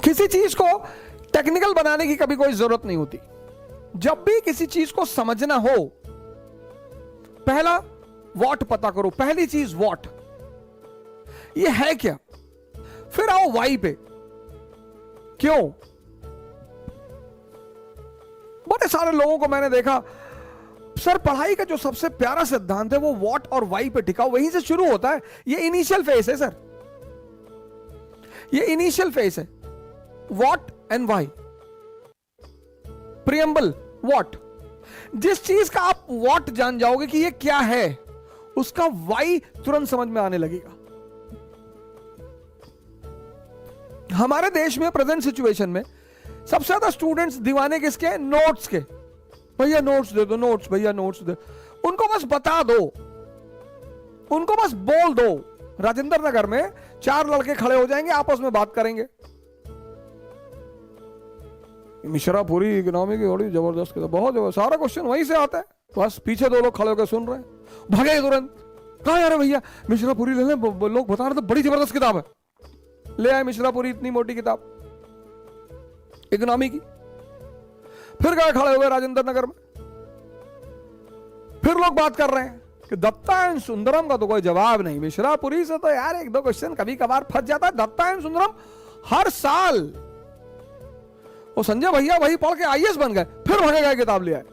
किसी चीज को टेक्निकल बनाने की कभी कोई जरूरत नहीं होती। जब भी किसी चीज को समझना हो, पहला व्हाट पता करो। पहली चीज व्हाट, ये है क्या, फिर आओ वाई पे, क्यों। बड़े सारे लोगों को मैंने देखा, सर पढ़ाई का जो सबसे प्यारा सिद्धांत है वो व्हाट और वाई पे टिका, वहीं से शुरू होता है। ये इनिशियल फेस है सर, ये इनिशियल फेस है। What and why, preamble what. जिस चीज का आप व्हाट जान जाओगे कि ये क्या है, उसका वाई तुरंत समझ में आने लगेगा। हमारे देश में प्रेजेंट सिचुएशन में सबसे ज्यादा स्टूडेंट्स दीवाने किसके हैं? नोट्स के। भैया नोट्स दे दो, नोट्स भैया नोट्स दे। उनको बस बता दो, उनको बस बोल दो। राजेंद्र नगर में 4 लड़के खड़े हो जाएंगे, आपस में बात करेंगे, मिश्रा पूरी इकोनॉमी की बड़ी जबरदस्त किताब, बहुत जबरदस्त, सारा क्वेश्चन वहीं से आता है। बस पीछे 2 लोग खड़े होकर सुन रहे हैं, भागे तुरंत। कहा यार भैया मिश्रा पूरी ले लें, लोग बता रहे थे बड़ी जबरदस्त किताब है। ले आए मिश्रा पूरी, इतनी मोटी किताब इकोनॉमी की। फिर गए खड़े हुए राजेंद्र नगर में, फिर लोग बात कर रहे हैं कि दत्ता एंड सुंदरम का तो कोई जवाब नहीं। मिश्रापुरी से तो यार 1-2 क्वेश्चन कभी कभार फंस जाता है। दत्ता एंड सुंदरम हर साल, वो संजय भैया वही पढ़ के आईएएस बन गए, फिर भागे गए किताब ले आए।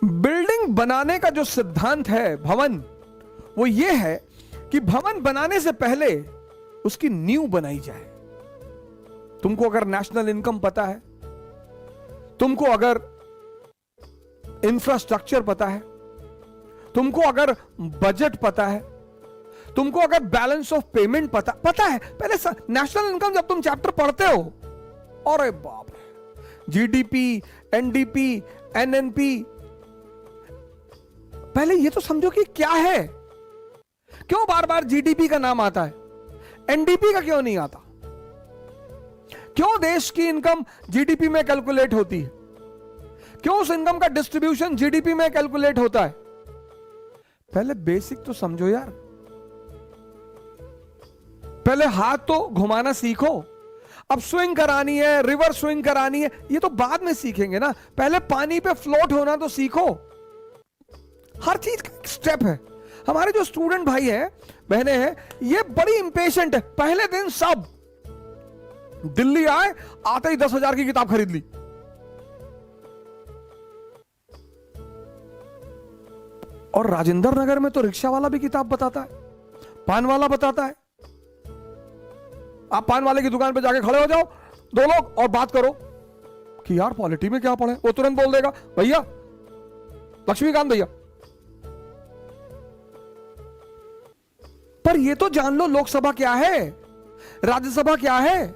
बिल्डिंग बनाने का जो सिद्धांत है भवन, वो ये है कि भवन बनाने से पहले उसकी नींव बनाई जाए। तुमको अगर नेशनल इनकम पता है, तुमको अगर इंफ्रास्ट्रक्चर पता है, तुमको अगर बजट पता है, तुमको अगर बैलेंस ऑफ पेमेंट पता है। पहले नेशनल इनकम जब तुम चैप्टर पढ़ते हो, अरे बाप रे, जीडीपी, एनडीपी, एनएनपी, पहले ये तो समझो कि क्या है। क्यों बार बार जीडीपी का नाम आता है, एनडीपी का क्यों नहीं आता? क्यों देश की इनकम जीडीपी में कैलकुलेट होती है? क्यों उस इनकम का डिस्ट्रीब्यूशन जीडीपी में कैलकुलेट होता है? पहले बेसिक तो समझो यार। पहले हाथ तो घुमाना सीखो। अब स्विंग करानी है, रिवर्स स्विंग करानी है, ये तो बाद में सीखेंगे ना। पहले पानी पे फ्लोट होना तो सीखो। हर चीज का एक स्टेप है। हमारे जो स्टूडेंट भाई हैं, बहनें हैं, ये बड़ी इंपेशेंट है। पहले दिन सब दिल्ली आए, आते ही 10,000 की किताब खरीद ली। और राजेंद्र नगर में तो रिक्शा वाला भी किताब बताता है, पान वाला बताता है। आप पान वाले की दुकान पे जाके खड़े हो जाओ, 2 लोग, और बात करो कि यार पॉलिटी में क्या पढ़े, वो तुरंत बोल देगा भैया लक्ष्मीकांत भैया। पर ये तो जान लो लोकसभा क्या है, राज्यसभा क्या है।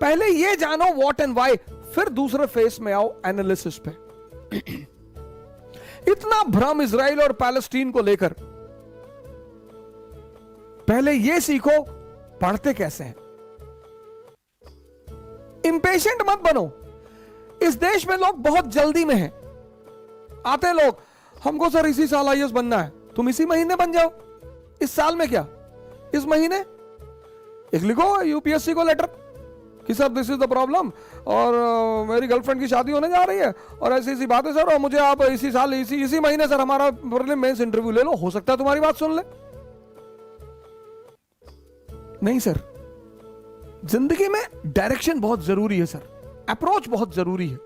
पहले ये जानो व्हाट एंड व्हाई, फिर दूसरे फेस में आओ एनालिसिस पे। इतना भ्रम इजराइल और पैलेस्टीन को लेकर, पहले ये सीखो पढ़ते कैसे हैं। इंपेशेंट मत बनो। इस देश में लोग बहुत जल्दी में हैं। आते लोग, हमको सर इसी साल आईएएस बनना है, तुम इसी महीने बन जाओ। इस साल में क्या, इस महीने एक लिखो यूपीएससी को लेटर कि sir this is the problem, और मेरी गर्लफ्रेंड की शादी होने जा रही है, और ऐसी ऐसी बात है सर, और मुझे आप इसी साल इसी महीने सर हमारा प्रीलिम मेंस इंटरव्यू ले लो, हो सकता है तुम्हारी बात सुन ले। नहीं सर, जिंदगी में डायरेक्शन बहुत जरूरी है सर, अप्रोच बहुत जरूरी है।